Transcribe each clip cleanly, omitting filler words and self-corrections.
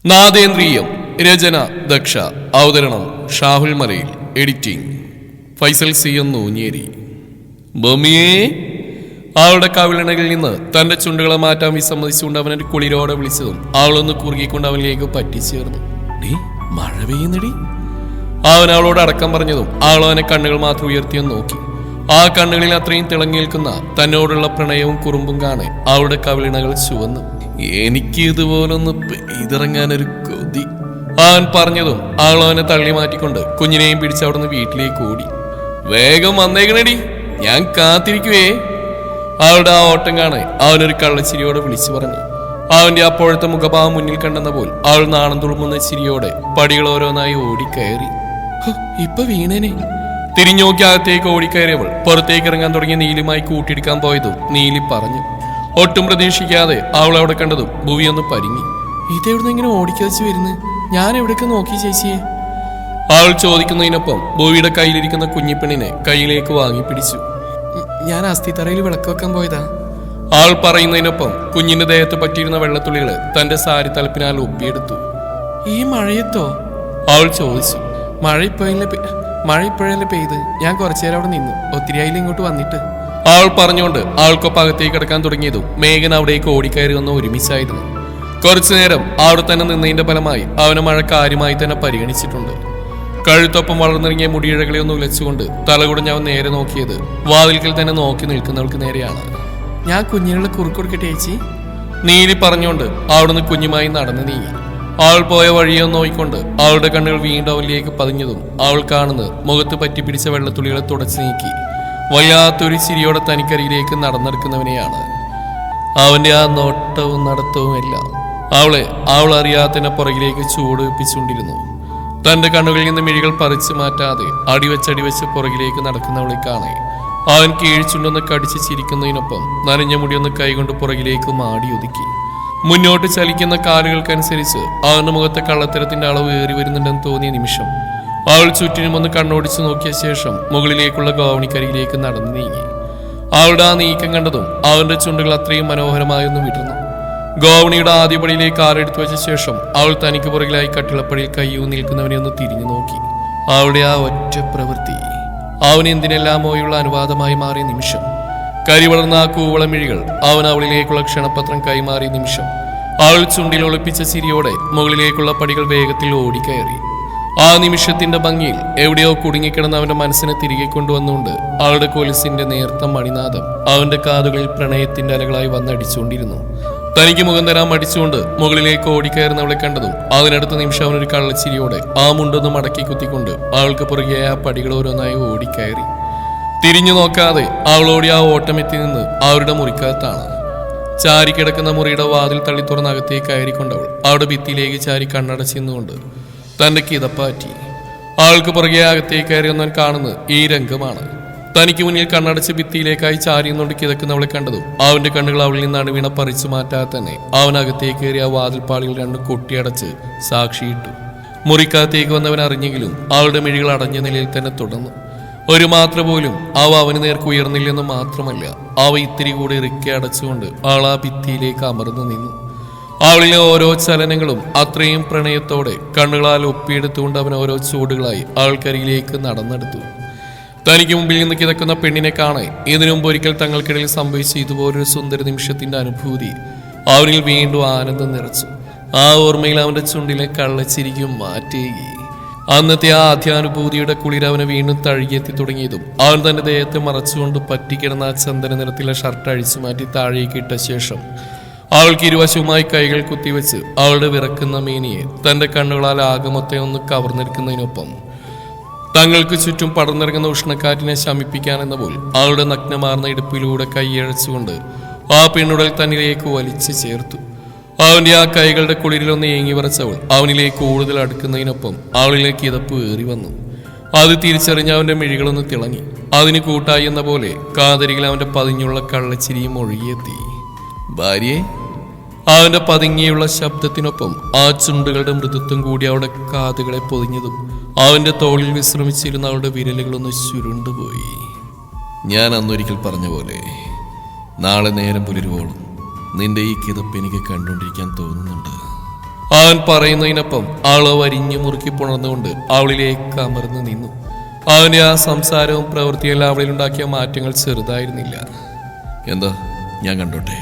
നാദേന്ദ്രിയം. രചന ദക്ഷ. അവതരണം Shahul Malayil. Editing Faisal C Noonjeri. ബമിയേ. അവളുടെ കവിളിണകളിൽ നിന്ന് തന്റെ ചുണ്ടുകളെ മാറ്റാൻ വിസമ്മതിച്ചുകൊണ്ട് അവനെ കുളിരോടെ വിളിച്ചതും അവളൊന്ന് കുറുകിക്കൊണ്ട് അവനിലേക്ക് പറ്റിച്ചേർന്നു. ഡീ മഴ പെയ്യുന്നടി. അവൻ അവളോട് അടക്കം പറഞ്ഞതും അവൾ അവനെ കണ്ണുകൾ മാത്രം ഉയർത്തിയെന്ന് നോക്കി. ആ കണ്ണുകളിൽ അത്രയും തിളങ്ങി നിൽക്കുന്ന തന്നോടുള്ള പ്രണയവും കുറുമ്പും കാണെ അവളുടെ കവിളിണകൾ ചുവന്നു. എനിക്ക് ഇതുപോലൊന്ന് പെയ്തിറങ്ങാനൊരു കൊതി, അവൻ പറഞ്ഞതും അവൾ അവനെ തള്ളി മാറ്റിക്കൊണ്ട് കുഞ്ഞിനെയും പിടിച്ച് അവിടുന്ന് വീട്ടിലേക്ക് ഓടി. വേഗം വന്നേക്കണടി, ഞാൻ കാത്തിരിക്കുവേ. അവളുടെ ആ ഓട്ടം കാണെ അവനൊരു കള്ളച്ചിരിയോടെ വിളിച്ചു പറഞ്ഞു. അവന്റെ അപ്പോഴത്തെ മുഖഭാവം മുന്നിൽ കണ്ടെന്ന പോൽ അവൾ നാണം തുളുമ്പുന്ന ചിരിയോടെ പടികൾ ഓരോന്നായി ഓടിക്കയറി. ഇപ്പൊ വീണേനെ. തിരിഞ്ഞോക്കി അകത്തേക്ക് ഓടിക്കയറിയവൾ പുറത്തേക്ക് ഇറങ്ങാൻ തുടങ്ങിയ നീലിയുമായി കൂട്ടിയെടുക്കാൻ പോയതും നീലി പറഞ്ഞു. ഒട്ടും പ്രതീക്ഷിക്കാതെ അവൾ അവിടെ കണ്ടതും ഭുവി ഒന്ന് പരിങ്ങി. ഇതെവിടുന്ന് ഇങ്ങനെ ഓടിക്കതച്ച് വരുന്നു? ഞാൻ എവിടേക്ക് നോക്കി ചേച്ചിയെ? അവൾ ചോദിക്കുന്നതിനൊപ്പം ഭുവിയുടെ കയ്യിലിരിക്കുന്ന കുഞ്ഞിപ്പെണ്ണിനെ കയ്യിലേക്ക് വാങ്ങി പിടിച്ചു. ഞാൻ അസ്ഥിത്തറയിൽ വിളക്ക് വെക്കാൻ പോയതാ. അവൾ പറയുന്നതിനൊപ്പം കുഞ്ഞിന്റെ ദേഹത്ത് പറ്റിയിരുന്ന വെള്ളത്തുള്ളികള് തന്റെ സാരി തലപ്പിനാൽ ഒപ്പിയെടുത്തു. ഈ മഴയത്തോ? അവൾ ചോദിച്ചു. മഴ ഇപ്പോഴല്ലേ പെയ്ത്. ഞാൻ കുറച്ചേരം അവിടെ നിന്നു. ഒത്തിരി ആയില്ല ഇങ്ങോട്ട് വന്നിട്ട്. അവൾ പറഞ്ഞുകൊണ്ട് അവൾക്കൊപ്പം അകത്തേക്ക് കിടക്കാൻ തുടങ്ങിയതും മേഘൻ അവിടേക്ക് ഓടിക്കയറി വന്ന് ഒരുമിച്ചായിരുന്നു. കുറച്ചു നേരം അവിടെ തന്നെ നിന്നതിന്റെ ഫലമായി അവനെ മഴ കാര്യമായി തന്നെ പരിഗണിച്ചിട്ടുണ്ട്. കഴുത്തൊപ്പം വളർന്നിറങ്ങിയ മുടിയിഴകളെ ഒന്ന് ഉലച്ചുകൊണ്ട് തലകുടഞ്ഞ് അവൻ നേരെ നോക്കിയത് വാതിൽക്കൽ തന്നെ നോക്കി നിൽക്കുന്നവൾക്ക് നേരെയാണ്. ഞാൻ കുഞ്ഞിനുള്ള കുറുക്കൊടുക്കട്ടെ ചേച്ചി? നീലി പറഞ്ഞുകൊണ്ട് അവിടുന്ന് കുഞ്ഞുമായി നടന്നു നീങ്ങി. അവൾ പോയ വഴിയെ നോക്കിക്കൊണ്ട് അവളുടെ കണ്ണുകൾ വീണ്ടും അവനിലേക്ക് പതിഞ്ഞതും അവൾ കാണുന്നത് മുഖത്ത് പറ്റിപ്പിടിച്ച വെള്ളത്തുള്ളികളെ തുടച്ചു നീക്കി വല്ലാത്തൊരു ചിരിയോടെ തനിക്കരിയിലേക്ക് നടന്നെടുക്കുന്നവനെയാണ്. അവന്റെ ആ നോട്ടവും നടത്തവും എല്ലാം അവൾ അറിയാത്തതിന്റെ പുറകിലേക്ക് ചൂടുവെപ്പിച്ചുകൊണ്ടിരുന്നു. തന്റെ കണ്ണുകളിൽ നിന്ന് മിഴികൾ പറിച്ചു മാറ്റാതെ അടിവെച്ചടിവെച്ച് പുറകിലേക്ക് നടക്കുന്നവളെ കാണെ അവൻ കീഴ്ച്ചുണ്ടൊന്ന് കടിച്ച് ചിരിക്കുന്നതിനൊപ്പം നനഞ്ഞ മുടിയൊന്ന് കൈകൊണ്ട് പുറകിലേക്ക് മാടി ഒതുക്കി. മുന്നോട്ട് ചലിക്കുന്ന കാലുകൾക്കനുസരിച്ച് അവന്റെ മുഖത്തെ കള്ളത്തരത്തിന്റെ അളവ് ഏറി വരുന്നുണ്ടെന്ന് തോന്നിയ നിമിഷം അവൾ ചുറ്റിനും ഒന്ന് കണ്ണോടിച്ചു നോക്കിയ ശേഷം മുകളിലേക്കുള്ള ഗോവണിക്കരിയിലേക്ക് നടന്നു നീങ്ങി. അവളുടെ ആ നീക്കം കണ്ടതും അവന്റെ ചുണ്ടുകൾ അത്രയും മനോഹരമായൊന്ന് വിടർന്നു. ഗോവണിയുടെ ആദ്യപടിയിലേക്ക് കാലെടുത്തു വെച്ച ശേഷം അവൾ തനിക്ക് പുറകിലായി കട്ടിളപ്പടിയിൽ കയ്യൂ നിൽക്കുന്നവനെ ഒന്ന് തിരിഞ്ഞു നോക്കി. അവളുടെ ആ ഒറ്റ പ്രവൃത്തി അവൻ എന്തിനെല്ലാമോയുള്ള അനുവാദമായി മാറിയ നിമിഷം. കരി വളർന്ന ആ കൂവളമിഴികൾ അവൻ അവളിലേക്കുള്ള ക്ഷണപത്രം കൈമാറിയ നിമിഷം അവൾ ചുണ്ടിൽ ഒളിപ്പിച്ച ചിരിയോടെ മുകളിലേക്കുള്ള പടികൾ വേഗത്തിൽ ഓടിക്കയറി. ആ നിമിഷത്തിന്റെ ഭംഗിയിൽ എവിടെയോ കുടുങ്ങിക്കിടന്ന അവന്റെ മനസ്സിനെ തിരികെ കൊണ്ടുവന്നുകൊണ്ട് അവളുടെ കൊലുസിന്റെ നേർത്ത മണിനാദം അവന്റെ കാതുകളിൽ പ്രണയത്തിന്റെ അലകളായി വന്നടിച്ചുകൊണ്ടിരുന്നു. തനിക്ക് മുഖം തരാൻ മടിച്ചുകൊണ്ട് മുകളിലേക്ക് ഓടിക്കയറുന്നവളെ കണ്ടതും അതിനടുത്ത നിമിഷം അവനൊരു കള്ളച്ചിരിയോടെ ആ മുണ്ടൊന്ന് മടക്കി കുത്തിക്കൊണ്ട് അവൾക്ക് പുറകെ ആ പടികൾ ഓരോന്നായി ഓടിക്കയറി. തിരിഞ്ഞു നോക്കാതെ അവളോടി ആ ഓട്ടമെത്തി നിന്ന് അവരുടെ മുറിക്കകത്താണ്. ചാരിക്കിടക്കുന്ന മുറിയുടെ വാതിൽ തള്ളി തുറന്ന് അകത്തേക്ക് കയറിക്കൊണ്ടവൾ അവിടെ ഭിത്തിയിലേക്ക് ചാരി കണ്ണടച്ചിരുന്നുകൊണ്ട് തന്റെ കിതപ്പാറ്റി. അവൾക്ക് പുറകെ അകത്തേക്ക് കയറി വന്നാൽ കാണുന്നത് ഈ രംഗമാണ്. തനിക്ക് മുന്നിൽ കണ്ണടച്ച് ഭിത്തിയിലേക്കായി ചാരിയുന്നുകൊണ്ട് കിതക്കുന്നവളെ കണ്ടതും അവന്റെ കണ്ണുകൾ അവളിൽ നിന്നാണ് വീണ പറിച്ചു മാറ്റാതെ തന്നെ അവൻ അകത്തേക്ക് കയറി ആ വാതിൽപ്പാളികൾ രണ്ടും കൊട്ടിയടച്ച് സാക്ഷിയിട്ടു. മുറിക്കകത്തേക്ക് വന്നവൻ അറിഞ്ഞെങ്കിലും അവളുടെ മിഴികൾ അടഞ്ഞ നിലയിൽ തന്നെ തുടർന്നു. ഒരു മാത്ര പോലും അവ അവന് നേർക്ക് ഉയർന്നില്ലെന്ന് മാത്രമല്ല, അവ ഇത്തിരി കൂടി ഇറുക്കി അടച്ചുകൊണ്ട് അവൾ ആ ഭിത്തിയിലേക്ക് അമർന്നു നിന്നു. അവളിലെ ഓരോ ചലനങ്ങളും അത്രയും പ്രണയത്തോടെ കണ്ണുകളാൽ ഒപ്പിയെടുത്തുകൊണ്ട് അവൻ ഓരോ ചൂടുകളായി അവൾക്കരിയിലേക്ക് നടന്നെടുത്തു. തനിക്ക് മുമ്പിൽ നിന്ന് കിടക്കുന്ന പെണ്ണിനെ കാണെ ഇതിനു മുമ്പ് ഒരിക്കൽ തങ്ങൾക്കിടയിൽ സംഭവിച്ച ഇതുപോലൊരു സുന്ദര നിമിഷത്തിന്റെ അനുഭൂതി അവനിൽ വീണ്ടും ആനന്ദം നിറച്ചു. ആ ഓർമ്മയിൽ അവന്റെ ചുണ്ടിലെ കള്ളച്ചിരിക്കും മാറ്റേകി. അന്നത്തെ ആ ആദ്യാനുഭൂതിയുടെ കുളിർ അവനെ വീണ്ടും തഴുകിയെത്തി തുടങ്ങിയതും അവൻ തന്റെ ദേഹത്തെ മറച്ചുകൊണ്ട് പറ്റിക്കിടന്ന ആ ചന്ദന നിറത്തിലെ ഷർട്ട് അഴിച്ചു മാറ്റി താഴേക്ക് ഇട്ട ശേഷം അവൾക്ക് ഇരുവശവുമായി കൈകൾ കുത്തിവെച്ച് അവളുടെ വിറക്കുന്ന മേനിയെ തന്റെ കണ്ണുകളാൽ ആകമൊത്തെ ഒന്ന് കവർന്നെടുക്കുന്നതിനൊപ്പം തങ്ങൾക്ക് ചുറ്റും പടർന്നിറങ്ങുന്ന ഉഷ്ണക്കാറ്റിനെ ശമിപ്പിക്കാനെന്ന പോൽ അവളുടെ നഗ്നമാർന്ന ഇടുപ്പിലൂടെ കൈയഴച്ചുകൊണ്ട് ആ പെണ്ണുടൽ തന്നിലേക്ക് വലിച്ചു ചേർത്തു. അവന്റെ ആ കൈകളുടെ കുളിരിലൊന്ന് ഏങ്ങി വരച്ചവൾ അവനിലേക്ക് കൂടുതൽ അടുക്കുന്നതിനൊപ്പം അവളിലേക്ക് കിതപ്പ് ഏറി വന്നു. അത് തിരിച്ചറിഞ്ഞ അവന്റെ മിഴികളൊന്ന് തിളങ്ങി. അതിന് കൂട്ടായി എന്ന പോലെ കാതരികൾ അവന്റെ പതിഞ്ഞുള്ള കള്ളച്ചിരിയും ഒഴുകിയെത്തി. ഭാര്യയെ. അവന്റെ പതുങ്ങിയുള്ള ശബ്ദത്തിനൊപ്പം ആ ചുണ്ടുകളുടെ മൃദുത്വം കൂടി അവളുടെ കാതുകളെ പൊതിഞ്ഞതും അവന്റെ തോളിൽ വിശ്രമിച്ചിരുന്ന അവളുടെ വിരലുകളൊന്ന് ചുരുണ്ടുപോയി. ഞാൻ അന്നൊരിക്കൽ പറഞ്ഞ പോലെ നാളെ നേരം പുലരുവോളം നിന്റെ ഈ കിതപ്പ് എനിക്ക് കണ്ടുകൊണ്ടിരിക്കാൻ തോന്നുന്നുണ്ട്. അവൻ പറയുന്നതിനൊപ്പം അവളെ വരിഞ്ഞു മുറുക്കി പുണർന്നുകൊണ്ട് അവളിലേക്ക് അമർന്നു നിന്നു. അവന്റെ ആ സംസാരവും പ്രവൃത്തിയെല്ലാം അവളിലുണ്ടാക്കിയ മാറ്റങ്ങൾ ചെറുതായിരുന്നില്ല. എന്താ, ഞാൻ കണ്ടോട്ടെ?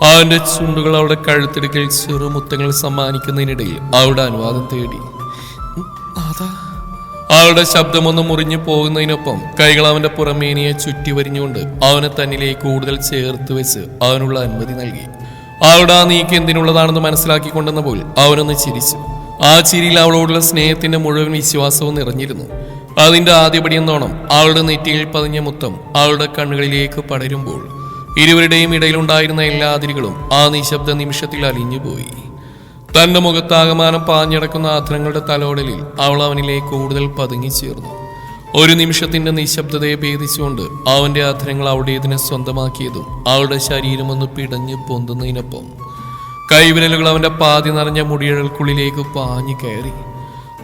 അവന്റെ ചുണ്ടുകൾ അവളുടെ കഴുത്തിടുക്കിൽ ചെറുമുത്തങ്ങൾ സമ്മാനിക്കുന്നതിനിടയിൽ അവളുടെ അനുവാദം തേടി. അവളുടെ ശബ്ദമൊന്ന് മുറിഞ്ഞു പോകുന്നതിനൊപ്പം കൈകൾ അവന്റെ പുറമേനിയെ ചുറ്റി വരിഞ്ഞുകൊണ്ട് അവനെ തന്നിലേക്ക് കൂടുതൽ ചേർത്ത് വെച്ച് അവനുള്ള അനുമതി നൽകി. അവളുടെ ആ നീക്ക് എന്തിനുള്ളതാണെന്ന് മനസ്സിലാക്കിക്കൊണ്ടെന്ന പോൽ അവനൊന്ന് ചിരിച്ചു. ആ ചിരിയിൽ അവളോടുള്ള സ്നേഹത്തിന്റെ മുഴുവൻ വിശ്വാസവും നിറഞ്ഞിരുന്നു. അതിന്റെ ആദ്യപടിയെന്നോണം അവളുടെ നെറ്റിയിൽ പതിഞ്ഞ മുത്തം അവളുടെ കണ്ണുകളിലേക്ക് പടരുമ്പോൾ ഇരുവരുടെയും ഇടയിലുണ്ടായിരുന്ന എല്ലാ അതിരുകളും ആ നിശബ്ദ നിമിഷത്തിൽ അലിഞ്ഞുപോയി. തന്റെ മുഖത്താകമാനം പാഞ്ഞടക്കുന്ന ആധരങ്ങളുടെ തലോടലിൽ അവൾ അവനിലേക്ക് കൂടുതൽ പതുങ്ങിച്ചേർന്നു. ഒരു നിമിഷത്തിന്റെ നിശബ്ദതയെ ഭേദിച്ചുകൊണ്ട് അവന്റെ ആധരങ്ങൾ അവളുടേതിനെ സ്വന്തമാക്കിയതും അവളുടെ ശരീരമൊന്ന് പിടഞ്ഞു പൊന്തുന്നതിനൊപ്പം കൈവിരലുകൾ അവന്റെ പാതി നിറഞ്ഞ മുടിയഴൽക്കുള്ളിലേക്ക് പാഞ്ഞു കയറി.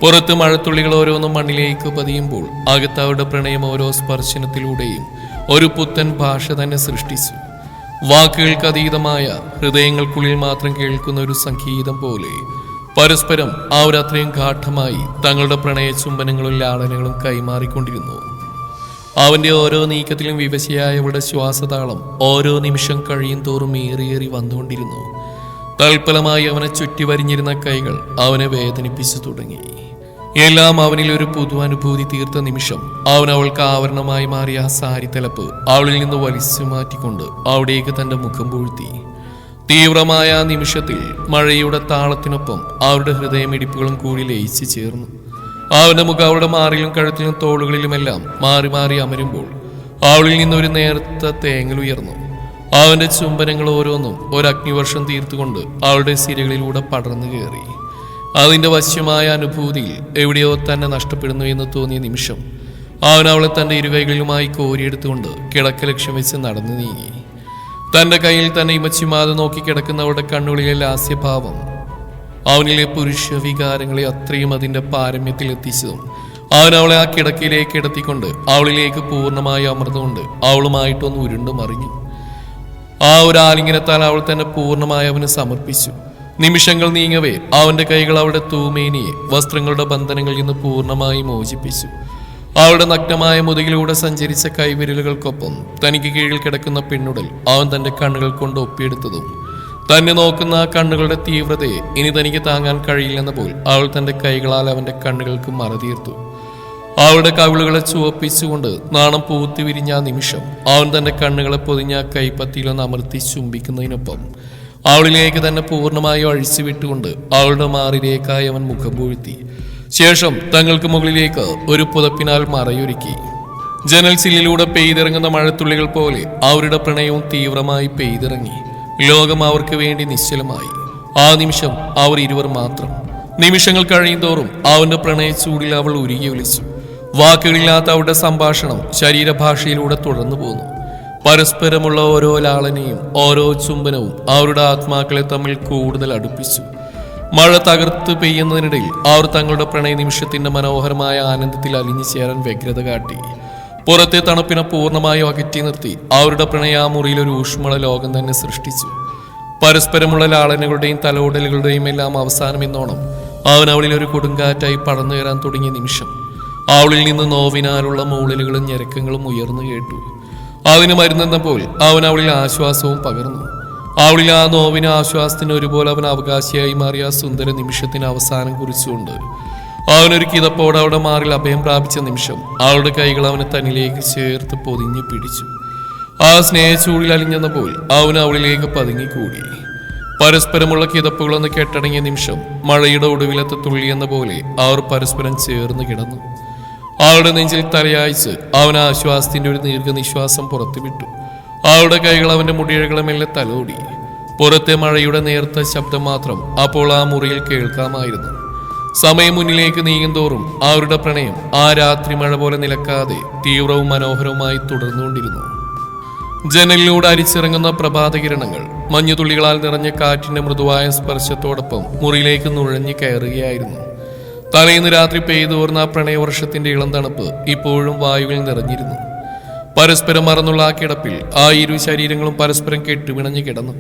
പുറത്ത് മഴത്തുള്ളികൾ ഓരോന്നും മണ്ണിലേക്ക് പതിയുമ്പോൾ അകത്ത് അവരുടെ പ്രണയം ഓരോ സ്പർശനത്തിലൂടെയും ഒരു പുത്തൻ ഭാഷ തന്നെ സൃഷ്ടിച്ചു. വാക്കുകൾക്ക് അതീതമായ ഹൃദയങ്ങൾക്കുള്ളിൽ മാത്രം കേൾക്കുന്ന ഒരു സംഗീതം പോലെ പരസ്പരം അവരത്രയും ഗാഠമായി തങ്ങളുടെ പ്രണയ ചുംബനങ്ങളും ലാളനകളും കൈമാറിക്കൊണ്ടിരുന്നു. അവന്റെ ഓരോ നീക്കത്തിലും വിവശയായവളുടെ ശ്വാസതാളം ഓരോ നിമിഷം കഴിയും തോറും ഏറിയേറി വന്നുകൊണ്ടിരുന്നു. തൽഫലമായി അവനെ ചുറ്റി വരിഞ്ഞിരുന്ന കൈകൾ അവനെ വേദനിപ്പിച്ചു തുടങ്ങി. എല്ലാം അവനിൽ ഒരു പുതു അനുഭൂതി തീർത്ത നിമിഷം അവൻ അവൾക്ക് ആവരണമായി മാറിയ ആ സാരി തലപ്പ് അവളിൽ നിന്ന് വലിച്ചു മാറ്റിക്കൊണ്ട് അവിടേക്ക് തന്റെ മുഖം പൂഴ്ത്തി. തീവ്രമായ ആ നിമിഷത്തിൽ മഴയുടെ താളത്തിനൊപ്പം അവരുടെ ഹൃദയമിടിപ്പുകളും കൂടി ലയിച്ചു ചേർന്നു. അവന്റെ മുഖം അവളുടെ മാറിലും കഴുത്തിലും തോളുകളിലുമെല്ലാം മാറി മാറി അമരുമ്പോൾ അവളിൽ നിന്നൊരു നേർത്ത തേങ്ങലുയർന്നു. അവന്റെ ചുംബനങ്ങൾ ഓരോന്നും ഒരു അഗ്നിവർഷം തീർത്തുകൊണ്ട് അവളുടെ സിരകളിലൂടെ പടർന്നു കയറി. അതിന്റെ വശ്യമായ അനുഭൂതിയിൽ എവിടെയോ തന്നെ നഷ്ടപ്പെടുന്നു എന്ന് തോന്നിയ നിമിഷം അവൻ അവളെ തന്റെ ഇരുകൈകളിലുമായി കോരിയെടുത്തുകൊണ്ട് കിടക്ക ലക്ഷ്യം വെച്ച് നടന്നു നീങ്ങി. തന്റെ കയ്യിൽ തന്നെ ഇമച്ചിമാതെ നോക്കി കിടക്കുന്നവരുടെ കണ്ണുകളിലെ ലാസ്യഭാവം അവനിലെ പുരുഷ വികാരങ്ങളെ അത്രയും അതിന്റെ പാരമ്യത്തിൽ എത്തിച്ചതും അവൻ അവളെ ആ കിടക്കയിലേക്ക് കിടത്തിക്കൊണ്ട് അവളിലേക്ക് പൂർണ്ണമായി അമർന്നുകൊണ്ട് അവളുമായിട്ടൊന്ന് ഉരുണ്ടു മറിഞ്ഞു. ആ ഒരു ആലിംഗനത്താൽ അവൾ തന്നെ പൂർണ്ണമായി അവന് സമർപ്പിച്ചു. നിമിഷങ്ങൾ നീങ്ങവേ അവന്റെ കൈകൾ അവളുടെ തൂമേനിയെ വസ്ത്രങ്ങളുടെ ബന്ധനങ്ങളിൽ നിന്ന് പൂർണ്ണമായി മോചിപ്പിച്ചു. അവളുടെ നഗ്നമായ മുതുകിലൂടെ സഞ്ചരിച്ച കൈവിരലുകൾക്കൊപ്പം തനിക്ക് കീഴിൽ കിടക്കുന്ന പെണ്ണുടൽ അവൻ തന്റെ കണ്ണുകൾ കൊണ്ട് ഒപ്പിയെടുത്തതും തന്നെ നോക്കുന്ന ആ കണ്ണുകളുടെ തീവ്രതയെ ഇനി തനിക്ക് താങ്ങാൻ കഴിയില്ലെന്ന പോൽ അവൾ തന്റെ കൈകളാൽ അവന്റെ കണ്ണുകൾക്ക് മറതീർത്തു. അവളുടെ കവിളുകളെ ചുവപ്പിച്ചുകൊണ്ട് നാണം പൂത്തി വിരിഞ്ഞ ആ നിമിഷം അവൻ തന്റെ കണ്ണുകളെ പൊതിഞ്ഞ കൈപ്പത്തിയിലൊന്ന് അമർത്തി ചുംബിക്കുന്നതിനൊപ്പം അവളിലേക്ക് തന്നെ പൂർണ്ണമായി അഴിച്ചു വിട്ടുകൊണ്ട് അവളുടെ മാറിലേക്കായി അവൻ മുഖം പൂഴ്ത്തി. ശേഷം തങ്ങൾക്ക് മുകളിലേക്ക് ഒരു പുതപ്പിനാൽ മറയൊരുക്കി. ജനൽ ചില്ലിലൂടെ പെയ്തിറങ്ങുന്ന മഴത്തുള്ളികൾ പോലെ അവരുടെ പ്രണയവും തീവ്രമായി പെയ്തിറങ്ങി. ലോകം അവർക്ക് വേണ്ടി നിശ്ചലമായി. ആ നിമിഷം അവർ ഇരുവർ മാത്രം. നിമിഷങ്ങൾ കഴിയും തോറും അവന്റെ പ്രണയച്ചൂടിൽ അവൾ ഉരുകി ഒലിച്ചു. വാക്കുകളില്ലാത്ത അവരുടെ സംഭാഷണം ശരീരഭാഷയിലൂടെ തുടർന്നു പോന്നു. പരസ്പരമുള്ള ഓരോ ലാളനയും ഓരോ ചുംബനവും അവരുടെ ആത്മാക്കളെ തമ്മിൽ കൂടുതൽ അടുപ്പിച്ചു. മഴ തകർത്ത് പെയ്യുന്നതിനിടയിൽ അവർ തങ്ങളുടെ പ്രണയ നിമിഷത്തിന്റെ മനോഹരമായ ആനന്ദത്തിൽ അലിഞ്ഞു ചേരാൻ വ്യഗ്രത കാട്ടി. പുറത്തെ തണുപ്പിനെ പൂർണ്ണമായും അകറ്റി നിർത്തി അവരുടെ പ്രണയാമുറിയിൽ ഒരു ഊഷ്മള ലോകം തന്നെ സൃഷ്ടിച്ചു. പരസ്പരമുള്ള ലാളനകളുടെയും തലോടലുകളുടെയും എല്ലാം അവസാനം എന്നോണം അവൻ അവളിൽ ഒരു കൊടുങ്കാറ്റായി പടർന്നു കയറാൻ തുടങ്ങിയ നിമിഷം അവളിൽ നിന്ന് നോവിനാലുള്ള മൂളലുകളും ഞെരക്കങ്ങളും ഉയർന്നു കേട്ടു. അതിന് മരുന്നെന്ന പോൽ അവൻ അവളിൽ ആശ്വാസവും പകർന്നു. അവളിൽ ആ നോവിന് ആശ്വാസത്തിന് ഒരുപോലെ അവൻ അവകാശിയായി മാറിയ ആ സുന്ദര നിമിഷത്തിന് അവസാനം കുറിച്ചുകൊണ്ട് അവനൊരു കിതപ്പോടെ അവിടെ മാറിൽ അഭയം പ്രാപിച്ച നിമിഷം അവളുടെ കൈകൾ അവനെ തന്നിലേക്ക് ചേർത്ത് പൊതിഞ്ഞു പിടിച്ചു. ആ സ്നേഹച്ചൂടിൽ അലിഞ്ഞെന്ന പോൽ അവൻ അവളിലേക്ക് പതുങ്ങിക്കൂടി. പരസ്പരമുള്ള കിതപ്പുകളൊന്ന് കെട്ടടങ്ങിയ നിമിഷം മഴയുടെ ഒടുവിലത്തെ തുള്ളിയെന്ന പോലെ അവർ പരസ്പരം ചേർന്ന് കിടന്നു. അവളുടെ നെഞ്ചിൽ തലയായിച്ച് അവൻ ആശ്വാസത്തിന്റെ ഒരു ദീർഘനിശ്വാസം പുറത്തുവിട്ടു. അവളുടെ കൈകൾ അവന്റെ മുടിയഴകളെ മെല്ലെ തലോടി. പുറത്തെ മഴയുടെ നേർത്ത ശബ്ദം മാത്രം അപ്പോൾ ആ മുറിയിൽ കേൾക്കാമായിരുന്നു. സമയം മുന്നിലേക്ക് നീങ്ങും തോറും അവരുടെ പ്രണയം ആ രാത്രി മഴ പോലെ നിലക്കാതെ തീവ്രവും മനോഹരവുമായി തുടർന്നുകൊണ്ടിരുന്നു. ജനലിലൂടെ അരിച്ചിറങ്ങുന്ന പ്രഭാതകിരണങ്ങൾ മഞ്ഞുതുള്ളികളാൽ നിറഞ്ഞ കാറ്റിന്റെ മൃദുവായ സ്പർശത്തോടൊപ്പം മുറിയിലേക്ക് നുഴഞ്ഞു കയറുകയായിരുന്നു. തലേന്ന് രാത്രി പെയ്തോർന്ന ആ പ്രണയവർഷത്തിന്റെ ഇളം തണുപ്പ് ഇപ്പോഴും വായുവിൽ നിറഞ്ഞിരുന്നു. പരസ്പരം മറന്നുള്ള ആ കിടപ്പിൽ ആ ഇരു ശരീരങ്ങളും പരസ്പരം കെട്ടുപിണഞ്ഞു കിടന്നു.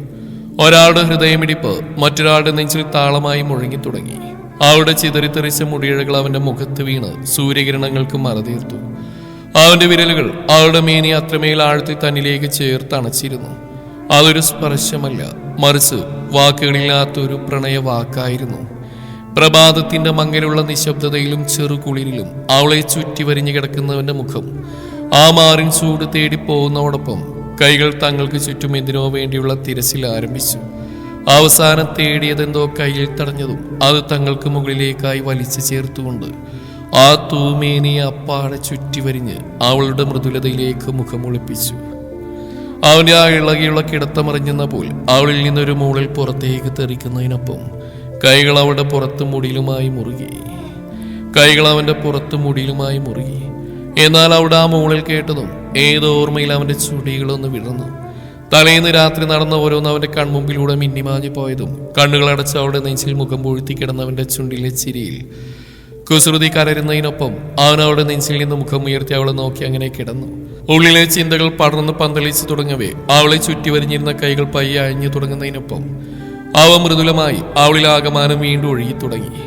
ഒരാളുടെ ഹൃദയമിടിപ്പ് മറ്റൊരാളുടെ നെഞ്ചിൽ താളമായി മുഴങ്ങി തുടങ്ങി. അവളുടെ ചിതറിത്തെറിച്ച മുടിയിഴകൾ അവന്റെ മുഖത്ത് വീണ് സൂര്യകിരണങ്ങൾക്ക് മറതീർത്തു. അവന്റെ വിരലുകൾ അവളുടെ മേനി അത്രമേൽ ആഴത്തിൽ തന്നിലേക്ക് ചേർത്തണച്ചിരുന്നു. അതൊരു സ്പർശമല്ല, മറിച്ച് വാക്കുകളില്ലാത്തൊരു പ്രണയ വാക്കായിരുന്നു. പ്രഭാതത്തിന്റെ മങ്ങലുള്ള നിശബ്ദതയിലും ചെറുകുളിരിലും അവളെ ചുറ്റി വരിഞ്ഞു കിടക്കുന്നവന്റെ മുഖം ആ മാറിൻ ചൂട് തേടി പോകുന്നതോടൊപ്പം കൈകൾ തങ്ങൾക്ക് ചുറ്റും എന്തിനോ വേണ്ടിയുള്ള തിരച്ചിൽ ആരംഭിച്ചു. അവസാനം തേടിയതെന്തോ കയ്യിൽ തടഞ്ഞതും അത് തങ്ങൾക്ക് മുകളിലേക്കായി വലിച്ചു ചേർത്തുകൊണ്ട് ആ തൂമേനിയെ അപ്പാടെ ചുറ്റി വരിഞ്ഞ് അവളുടെ മൃദുലതയിലേക്ക് മുഖമൊളിപ്പിച്ചു. അവന്റെ ആ ഇളകിയുള്ള കിടത്തമറിഞ്ഞെന്ന പോൽ അവളിൽ നിന്നൊരു മൂളിൽ പുറത്തേക്ക് തെറിക്കുന്നതിനൊപ്പം കൈകൾ അവളുടെ പുറത്ത് മുടിയിലുമായി മുറുകി. കൈകൾ അവന്റെ പുറത്ത് മുടിയിലുമായി മുറുകി. എന്നാൽ അവിടെ ആ മൂളിൽ കേട്ടതും ഏതോ ഓർമ്മയിൽ അവന്റെ ചുടികളൊന്ന് വിടർന്നു. തലേന്ന് രാത്രി നടന്ന ഓരോന്ന് അവന്റെ കൺമുമ്പിലൂടെ മിന്നിമാഞ്ഞു പോയതും കണ്ണുകളടച്ച് അവളുടെ നെഞ്ചിൽ മുഖം പൂഴ്ത്തി കിടന്നവന്റെ ചുണ്ടിലെ ചിരിയിൽ കുസൃതി കലരുന്നതിനൊപ്പം അവൻ അവളുടെ നെഞ്ചിൽ നിന്ന് മുഖം ഉയർത്തി അവളെ നോക്കി അങ്ങനെ കിടന്നു. ഉള്ളിലെ ചിന്തകൾ പടർന്ന് പന്തളിച്ചു തുടങ്ങവേ അവളെ ചുറ്റി വരിഞ്ഞിരുന്ന കൈകൾ പയ്യെ അഴിഞ്ഞു തുടങ്ങുന്നതിനൊപ്പം അവ മൃദുലമായി അവളിൽ ആകമാനം വീണ്ടും ഒഴുകി തുടങ്ങി.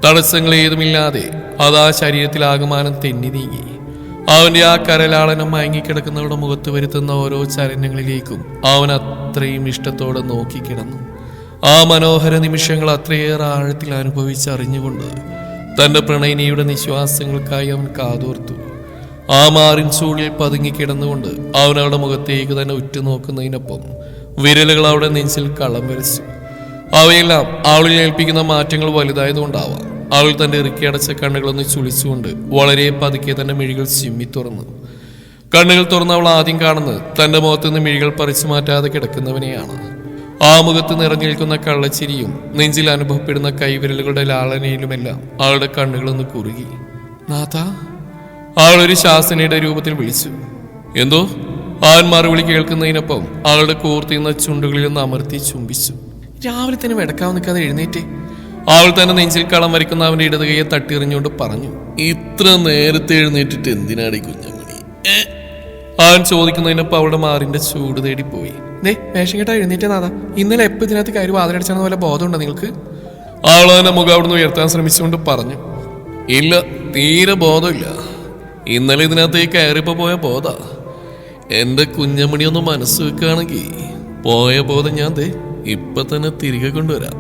തടസ്സങ്ങൾ ഏതുമില്ലാതെ അത് ആ ശരീരത്തിൽ ആകമാനം തെന്നി നീങ്ങി. അവന്റെ ആ കരലാളനം മയങ്ങിക്കിടക്കുന്നവരുടെ മുഖത്ത് വരുത്തുന്ന ഓരോ ചലനങ്ങളിലേക്കും അവൻ അത്രയും ഇഷ്ടത്തോടെ നോക്കിക്കിടന്നു. ആ മനോഹര നിമിഷങ്ങൾ അത്രയേറെ ആഴത്തിൽ അനുഭവിച്ചറിഞ്ഞുകൊണ്ട് തന്റെ പ്രണയിനിയുടെ നിശ്വാസങ്ങൾക്കായി അവൻ കാതോർത്തു. ആ മാറിൻ ചൂടിൽ പതുങ്ങിക്കിടന്നുകൊണ്ട് അവൻ അവളുടെ മുഖത്തേക്ക് തന്നെ ഉറ്റുനോക്കുന്നതിനൊപ്പം വിരലുകൾ അവിടെ നെഞ്ചിൽ കളം വരച്ചു. അവയെല്ലാം അവളിൽ ഏൽപ്പിക്കുന്ന മാറ്റങ്ങൾ വലുതായതുകൊണ്ടാവാം അവൾ തന്റെ ഇറുക്കിയടച്ച കണ്ണുകളൊന്ന് ചുളിച്ചുകൊണ്ട് വളരെ പതുക്കെ തന്റെ മിഴികൾ ചിമ്മി തുറന്നു. കണ്ണുകൾ തുറന്ന് അവൾ ആദ്യം കാണുന്നത് തന്റെ മുഖത്തുനിന്ന് മിഴികൾ പറിച്ചു മാറ്റാതെ കിടക്കുന്നവനെയാണ്. ആ മുഖത്ത് നിറഞ്ഞു നിൽക്കുന്ന കള്ളച്ചിരിയും നെഞ്ചിൽ അനുഭവപ്പെടുന്ന കൈവിരലുകളുടെ ലാളനയിലുമെല്ലാം അവളുടെ കണ്ണുകളൊന്ന് കുറുകി. നാഥ, അവളൊരു ശാസനയുടെ രൂപത്തിൽ വിളിച്ചു. എന്തോ? അവൻ മറുവിളി കേൾക്കുന്നതിനൊപ്പം അവളുടെ കൂർത്തിയുന്ന ചുണ്ടുകളിൽ നിന്ന് അമർത്തി ചുംബിച്ചു. രാവിലെ തന്നെ വെടക്കാവ് നിൽക്കാതെ എഴുന്നേറ്റ് അവൾ തന്നെ നെഞ്ചിൽ കളം വരയ്ക്കുന്ന അവന്റെ ഇടതുകയെ തട്ടിയെറിഞ്ഞുകൊണ്ട് പറഞ്ഞു. ഇത്ര നേരത്തെ എഴുന്നേറ്റിട്ട് എന്തിനാടി കുഞ്ഞമ്മണി? അവൻ ചോദിക്കുന്നതിനൊപ്പം അവളുടെ മാറിന്റെ ചൂട് തേടിപ്പോയി. വേഷം കേട്ടാ എഴുന്നേറ്റതാ. ഇന്നലെ എപ്പോൾ ഇതിനകത്ത് കയറി വാതിലടച്ചാണെന്ന് പോലെ ബോധമുണ്ടോ നിങ്ങൾക്ക്? അവൾ തന്നെ മുഖം അവിടുന്ന് ഉയർത്താൻ ശ്രമിച്ചുകൊണ്ട് പറഞ്ഞു. ഇല്ല, തീരെ ബോധമില്ല. ഇന്നലെ ഇതിനകത്തേക്ക് കയറിപ്പോ പോയ ബോധാ. എന്റെ കുഞ്ഞമ്മണി ഒന്ന് മനസ്സ് വെക്കുകയാണെങ്കിൽ പോയ ബോധം ഞാൻ ഇപ്പൊ തന്നെ തിരികെ കൊണ്ടുവരാം.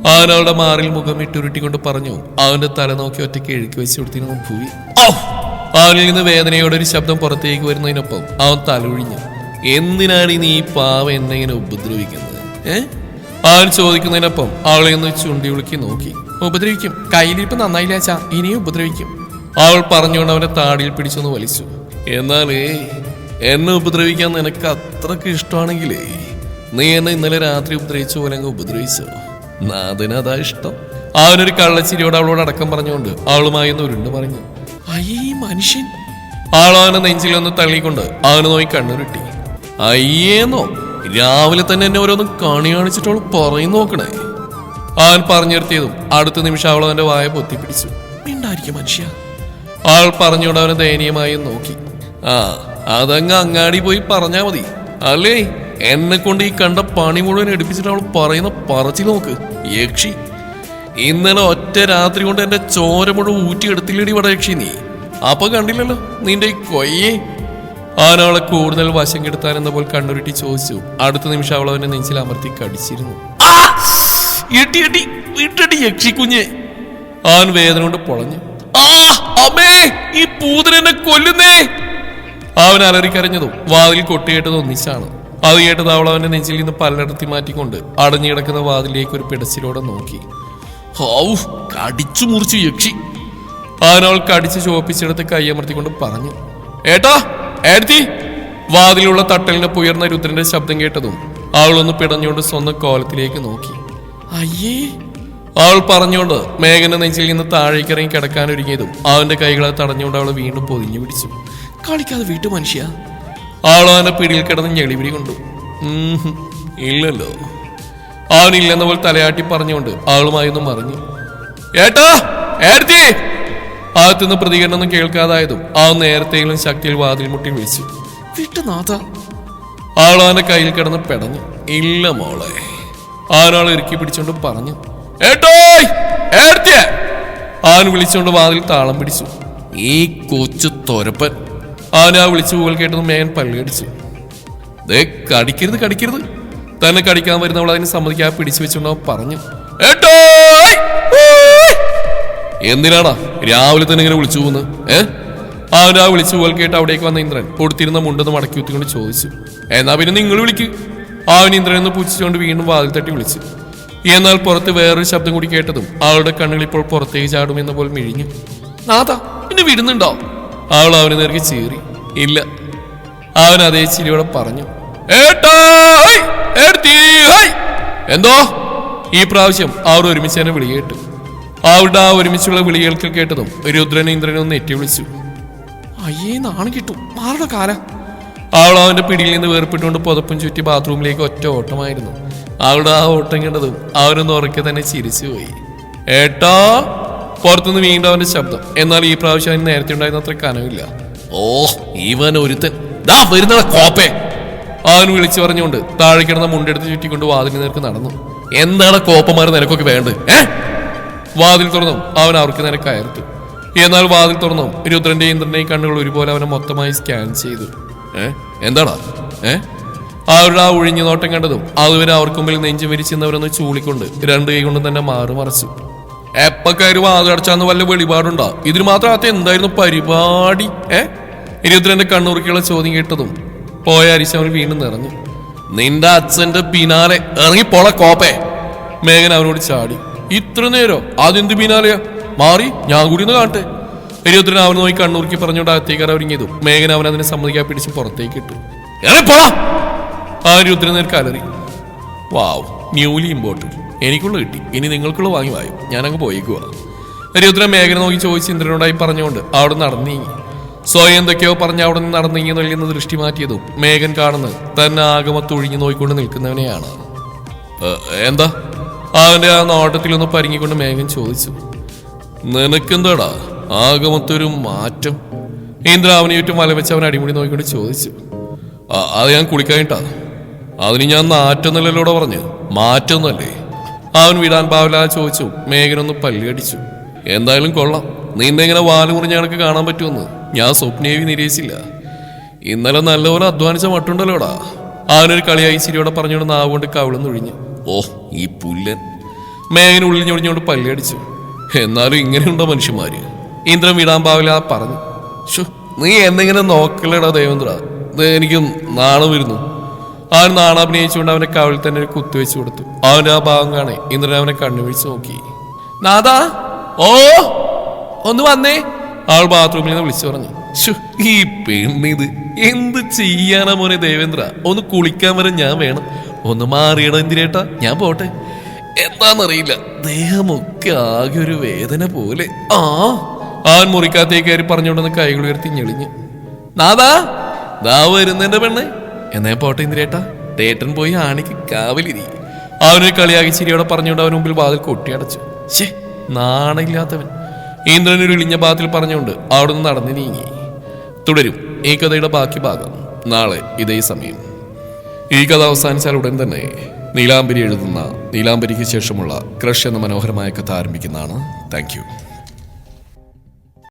അവൻ അവളുടെ മാറിൽ മുഖം ഇട്ടുരുട്ടിക്കൊണ്ട് പറഞ്ഞു. അവന്റെ തല നോക്കി ഒറ്റയ്ക്ക് എഴുക്കി വെച്ച് കൊടുത്തിരുന്നു പോയി. അവനിൽ നിന്ന് വേദനയോടെ ഒരു ശബ്ദം പുറത്തേക്ക് വരുന്നതിനൊപ്പം അവൻ തലൊഴിഞ്ഞു. എന്തിനാണ് നീ ഈ പാവ എന്നെ ഇങ്ങനെ ഉപദ്രവിക്കുന്നത്? അവൻ ചോദിക്കുന്നതിനൊപ്പം അവളെ ഒന്ന് ചുണ്ടി വിളിക്കി നോക്കി. ഉപദ്രവിക്കും, കയ്യിലിരിപ്പ് നന്നായില്ലാച്ചാ, ഇനിയും ഉപദ്രവിക്കും. അവൾ പറഞ്ഞുകൊണ്ട് അവന്റെ താടിയിൽ പിടിച്ചൊന്ന് വലിച്ചു. എന്നാലേ എന്നെ ഉപദ്രവിക്കാൻ നിനക്ക് അത്രക്ക് ഇഷ്ടമാണെങ്കിലേ നീ എന്നെ ഇന്നലെ രാത്രി ഉപദ്രവിച്ച പോലെ അങ്ങ് ഉപദ്രവിച്ചോ. നാഥന് അതാ ഇഷ്ടം. അവനൊരു കള്ളച്ചിരിയോട് അവളോട് അടക്കം പറഞ്ഞുകൊണ്ട് അവളുമായി ഒന്ന് ഉരുണ്ട് പറഞ്ഞു. അയ്യേ മനുഷ്യൻ! അവളവനെ നെഞ്ചിലൊന്ന് തള്ളിക്കൊണ്ട് അവന് നോയി കണ്ണുരുട്ടി. അയ്യേന്നോ, രാവിലെ തന്നെ എന്നെ ഓരോന്ന് കണി കാണിച്ചിട്ട് അവൾ പറയും നോക്കണേ. അവൻ പറഞ്ഞു നിർത്തിയതും അടുത്ത നിമിഷം അവൾ അവന്റെ വായ പൊത്തിപ്പിടിച്ചു. മിണ്ടായിരിക്കും മനുഷ്യ. അവൾ പറഞ്ഞുകൊണ്ട് അവനെ ദയനീയമായി നോക്കി. അതങ്ങ് അങ്ങാടി പോയി പറഞ്ഞാ മതി. അല്ലേ എന്നെ കൊണ്ട് ഈ കണ്ട പണി മുഴുവൻ എടുപ്പിച്ചിട്ട് അവൾ പറയുന്ന പറച്ചിൽ നോക്ക്. യക്ഷി, ഇന്നലെ ഒറ്റ രാത്രി കൊണ്ട് എന്റെ ചോര മുഴുവൻ ഊറ്റിയെടുത്തില്ലടി വട യക്ഷി നീ. അപ്പൊ കണ്ടില്ലല്ലോ നിന്റെ ഈ കൊയ്യേ. അവൻ അവളെ കൂടുതൽ വശം കെടുത്താൻ എന്ന പോലെ കണ്ണുരുട്ടി ചോദിച്ചു. അടുത്ത നിമിഷം അവൾ അവന്റെ നെഞ്ചിൽ അമർത്തി കടിച്ചിരുന്നു. യക്ഷി കുഞ്ഞെ! അവൻ വേദന കൊണ്ട് പൊളഞ്ഞു. അമ്മേ, ഈ പൂതനെന്നെ കൊല്ലുന്നേ! അവൻ അലറിക്കരഞ്ഞതും വാതിൽ കൊട്ടിയേട്ടത് ഒന്നിച്ചാണ്. അത് കേട്ടത് അവൾ അവന്റെ നെഞ്ചിൽ നിന്ന് പലയിടത്തി മാറ്റിക്കൊണ്ട് അടഞ്ഞു കിടക്കുന്ന വാതിലേക്ക് ഒരു പിടച്ചിലോടെ നോക്കി. കടിച്ചു മുറിച്ചു യക്ഷി! അവൻ അവൾ കടിച്ച് ചോപ്പിച്ചെടുത്ത് കൈയമർത്തിക്കൊണ്ട് പറഞ്ഞു. ഏട്ടാ, ഏടത്തി! വാതിലുള്ള തട്ടലിന്റെ ഉയർന്ന രുദ്രന്റെ ശബ്ദം കേട്ടതും അവളൊന്ന് പിടഞ്ഞുകൊണ്ട് സ്വന്തം കോലത്തിലേക്ക് നോക്കി. അയ്യേ! അവൾ പറഞ്ഞുകൊണ്ട് മേഘന്റെ നെഞ്ചിൽ നിന്ന് താഴേക്കിറങ്ങി കിടക്കാനൊരുങ്ങിയതും അവന്റെ കൈകളെ തടഞ്ഞുകൊണ്ട് അവളെ വീണ്ടും പൊതിഞ്ഞു പിടിച്ചു. കളിക്കാതെ വീട്ടു മനുഷ്യ! അവൾ അവന്റെ പിടിയിൽ കിടന്ന് ഞെളിപിടി കൊണ്ടു. ഇല്ലല്ലോ. അവനില്ലെന്ന പോലെ തലയാട്ടി പറഞ്ഞുകൊണ്ട് അവളുമായി ഒന്ന് മറിഞ്ഞു. ഏട്ടാ, ഏടത്തി! അകത്തുനിന്ന് പ്രതികരണമൊന്നും കേൾക്കാതായതും അവൻ നേരത്തെയും ശക്തിയിൽ വാതിൽ മുട്ടി വിളിച്ചു. വിട്ടുനാഥ! അവളവന്റെ കയ്യിൽ കിടന്ന് പെടഞ്ഞു. ഇല്ല മോളെ. ആരാൾ ഇറുക്കി പിടിച്ചോണ്ട് പറഞ്ഞു, ഏട്ടോയ് ഏർത്തിയ. ആൻ വിളിച്ചോണ്ട് വാതിൽ താളം പിടിച്ചു. ഈ കൊച്ചു തൊരപ്പൻ. ആനാ വിളിച്ചു പൂകൾ കേട്ടത് മേഘൻ പല്ലുകടിച്ചു. ദേ കടിക്കരുത് കടിക്കരുത്. തന്നെ കടിക്കാൻ വരുന്നവൾ അതിന് സമ്മതിക്കാതെ പിടിച്ചു വെച്ചോണ്ട് അവൻ പറഞ്ഞു, ഏട്ടോയ്. എന്തിനാടാ രാവിലെ തന്നെ ഇങ്ങനെ വിളിച്ചു പോകുന്നത്? അവനാ വിളിച്ചു പൂകൾ കേട്ട് അവിടേക്ക് വന്ന ഇന്ദ്രൻ കൊടുത്തിരുന്ന മുണ്ടെന്ന് മടക്കി കുത്തിക്കൊണ്ട് ചോദിച്ചു, എന്നാ പിന്നെ നിങ്ങൾ വിളിക്ക്. അവൻ ഇന്ദ്രനെന്ന് പൂച്ചിച്ചുകൊണ്ട് വീണ്ടും വാതിൽ തട്ടി വിളിച്ചു. എന്നാൽ പുറത്ത് വേറൊരു ശബ്ദം കൂടി കേട്ടതും അവളുടെ കണ്ണുകൾ ഇപ്പോൾ പുറത്തേക്ക് ചാടുമെന്ന പോലെ മിഴിഞ്ഞു. നാഥാ പിന്നെ വിടുന്നുണ്ടോ? അവൾ അവന് നേർക്ക് ചീറി. ഇല്ല. അവൻ അതേ ചിരിയോടെ പറഞ്ഞു, എന്തോ? ഈ പ്രാവശ്യം അവർ ഒരുമിച്ച് തന്നെ വിളി കേട്ടു. അവരുടെ ആ ഒരുമിച്ചുള്ള വിളി കേൾക്കൽ കേട്ടതും രുദ്രനും ഇന്ദ്രനും ഒന്ന് എത്തി വിളിച്ചു. അയ്യേ നാണം കിട്ടും മാറുടെ കാല. അവൾ അവന്റെ പിടിയിൽ നിന്ന് വേർപ്പെട്ടുകൊണ്ട് പുതപ്പും ചുറ്റി ബാത്റൂമിലേക്ക് ഒറ്റ ഓട്ടമായിരുന്നു. അവളുടെ ആ ഓട്ടം കണ്ടതും അവനൊന്ന് ഉറക്കെ തന്നെ ചിരിച്ചുപോയി. ഏട്ടാ. പുറത്തുനിന്ന് വീണ്ടും അവന്റെ ശബ്ദം. എന്നാൽ ഈ പ്രാവശ്യം അതിന് നേരത്തെ ഉണ്ടായിരുന്ന അത്ര കനവില്ല. ഓ ഇവൻ ഒരുത്തൻ വരുന്ന കോപ്പേ. അവൻ വിളിച്ചു പറഞ്ഞുകൊണ്ട് താഴെ കിടന്ന മുണ്ടെടുത്ത് ചുറ്റിക്കൊണ്ട് വാതിലിന് നേർക്ക് നടന്നു. എന്താണ് കോപ്പന്മാർ നിനക്കൊക്കെ വേണ്ടത്? വാതിൽ തുറന്നു അവൻ അവർക്ക് നേരെ കയർത്തു. എന്നാൽ വാതിൽ തുറന്നു രുദ്രന്റെയും ഇന്ദ്രന്റെയും കണ്ണുകൾ ഒരുപോലെ അവനെ മൊത്തമായി സ്കാൻ ചെയ്തു. എന്താടാ? അവരുടെ ആ ഒഴിഞ്ഞു നോട്ടം കണ്ടതും അതുവരെ അവർക്ക് മുമ്പിൽ നെഞ്ചു വിരിച്ചിരുന്നവരൊന്ന് ചൂളിക്കൊണ്ട് രണ്ടു കൈ കൊണ്ട് തന്നെ മാറുമറച്ചു. എപ്പക്കാര് വാതിലടച്ചാന്ന് വല്ല വെളിപാടുണ്ടോ? ഇതിന് മാത്രം എന്തായിരുന്നു പരിപാടി? രുദ്രന്റെ കണ്ണുറുക്കിയുള്ള ചോദ്യം കേട്ടതും പോയ അരിശവൻ വീണ്ടും നിറഞ്ഞു. നിന്റെ അച്ഛന്റെ പിന്നാലെ ഇറങ്ങിപ്പോള കോപ്പേ. മേഘൻ അവനോട് ചാടി. ഇത്ര നേരോ? അതെന്ത് പിന്നാലെയാ? മാറി ഞാൻ കൂടി ഒന്ന് കാണട്ടെ. രുദ്രൻ അവനെ നോക്കി കണ്ണുറുക്കി പറഞ്ഞുകൊണ്ട് അകത്തേക്കാർ ഒരുങ്ങിയതും മേഘൻ അവൻ അതിനെ സമ്മതിക്കാൻ പിടിച്ച് പുറത്തേക്ക് ഇട്ടു. ഇറങ്ങിപ്പോളാ. ആ രുദ്രൻ നേർക്ക് അലറി. വാവ്, ന്യൂലി ഇമ്പോർട്ടഡ്. എനിക്കുള്ള കിട്ടി, ഇനി നിങ്ങൾക്കുള്ള വാങ്ങി വായും. ഞാനങ്ങ് പോയിക്കുക. രുദ്രൻ മേഘനെ നോക്കി ചോദിച്ച് ഇന്ദ്രനോടായി പറഞ്ഞുകൊണ്ട് അവിടെ നടന്നീങ്ങി. സ്വയം എന്തൊക്കെയോ പറഞ്ഞ് അവിടെ നിന്ന് നടന്നീങ്ങി നൽകുന്ന ദൃഷ്ടി മാറ്റിയതും മേഘൻ കാണുന്നത് തന്നെ ആഗമത്ത് ഒഴിഞ്ഞു നോക്കിക്കൊണ്ട് നിൽക്കുന്നവനെയാണ്. എന്താ? അവന്റെ ആ നോട്ടത്തിലൊന്ന് പരിങ്ങിക്കൊണ്ട് മേഘൻ ചോദിച്ചു. നിനക്കെന്താടാ ആഗമത്തൊരു മാറ്റം? ഇന്ദ്ര അവനെ ചുറ്റും വല വെച്ച് അവൻ അടിമുടി നോക്കിക്കൊണ്ട് ചോദിച്ചു. അത് ഞാൻ കുളിക്കാനിട്ടാ. അതിന് ഞാൻ നാറ്റൊന്നല്ലല്ലോടെ പറഞ്ഞു, മാറ്റൊന്നല്ലേ? അവൻ വിടാൻ പാവില്ലാതെ ചോദിച്ചു. മേഘനൊന്ന് പല്ലുകടിച്ചു. എന്തായാലും കൊള്ളാം. നിന്നെ ഇങ്ങനെ വാല് മുറിഞ്ഞ കണക്ക് കാണാൻ പറ്റുമെന്ന് ഞാൻ സ്വപ്നേവി നിരീക്ഷിച്ചില്ല. ഇന്നലെ നല്ലപോലെ അധ്വാനിച്ച മട്ടുണ്ടല്ലോടാ. അവനൊരു കളിയായി ചിരിയോടെ പറഞ്ഞുകൊണ്ട് നാവുകൊണ്ട് കവിളന്നൊഴിഞ്ഞു. ഓഹ് ഈ പുല്ലൻ. മേഘന ഉള്ളിഞ്ഞൊഴിഞ്ഞോണ്ട് പല്ലുകടിച്ചു. എന്നാലും ഇങ്ങനെയുണ്ടോ മനുഷ്യന്മാര്? ഇന്ദ്രൻ വിടാൻ പാവില്ലാതെ പറഞ്ഞു. നീ എന്തെങ്കിലും നോക്കല്ലേടാ ദേവേന്ദ്ര, എനിക്ക് നാണം വരുന്നു. അവൻ നാണം അഭിനയിച്ചുകൊണ്ട് അവന്റെ കവിളിൽ തന്നെ ഒരു കുത്തുവെച്ചു കൊടുത്തു. അവന്റെ ആ ഭാഗം കാണേ ഇന്ദ്രൻ അവനെ കണ്ണുപിടിച്ച് നോക്കി. നാദാ, ഓ ഒന്ന് വന്നേ. അവൾ ബാത്റൂമിൽ നിന്ന് വിളിച്ചു പറഞ്ഞു. ഈ പെണ്ണിത് എന്ത് ചെയ്യാനാ മോനെ ദേവേന്ദ്ര? ഒന്ന് കുളിക്കാൻ വരെ ഞാൻ വേണം. ഒന്ന് മാറിയടോ എന്തിനേട്ടാ, ഞാൻ പോട്ടെ. എന്താന്നറിയില്ല, ദേഹമൊക്കെ ആകെ ഒരു വേദന പോലെ. അവൻ മുറിക്കാത്തേക്ക് കയറി പറഞ്ഞുകൊണ്ടെന്ന് കൈകൾ ഉയർത്തി ഞെളിഞ്ഞു. നാദാ, ദാ വരുന്നെന്റെ പെണ്ണ്. എന്നേ പോട്ടെ ഇന്ദിരേട്ടാ, തേട്ടൻ പോയി ആണിക്ക് കാവലിരി. അവനൊരു കളിയാക്കി ചിരിയോടെ പറഞ്ഞുകൊണ്ട് അവന് മുമ്പിൽ വാതിൽ കൊട്ടിയടച്ചു. ശേ നാണില്ലാത്തവൻ. ഇന്ദ്രനൊരു ഇളിഞ്ഞ ഭാഗത്തിൽ പറഞ്ഞുകൊണ്ട് അവിടെ നിന്ന് നടന്നു നീങ്ങി. തുടരും ഈ കഥയുടെ ബാക്കി ഭാഗം നാളെ ഇതേ സമയം. ഈ കഥ അവസാനിച്ചാൽ ഉടൻ തന്നെ നീലാംബരി എഴുതുന്ന നീലാംബരിക്ക് ശേഷമുള്ള ക്രഷ് എന്ന മനോഹരമായ കഥ ആരംഭിക്കുന്നതാണ്. Thank you.